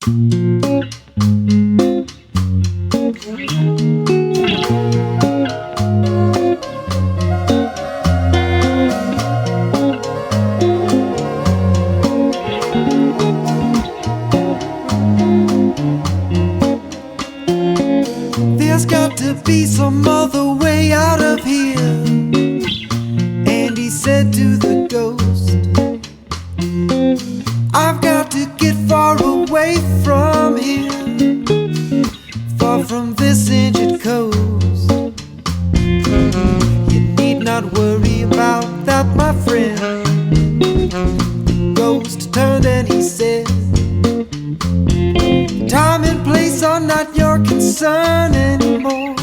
There's got to be some other way out of here. And he said to the ghost, I've got to get far away from here, far from this injured coast. You need not worry about that, my friend. The ghost turned and he said, time and place are not your concern anymore.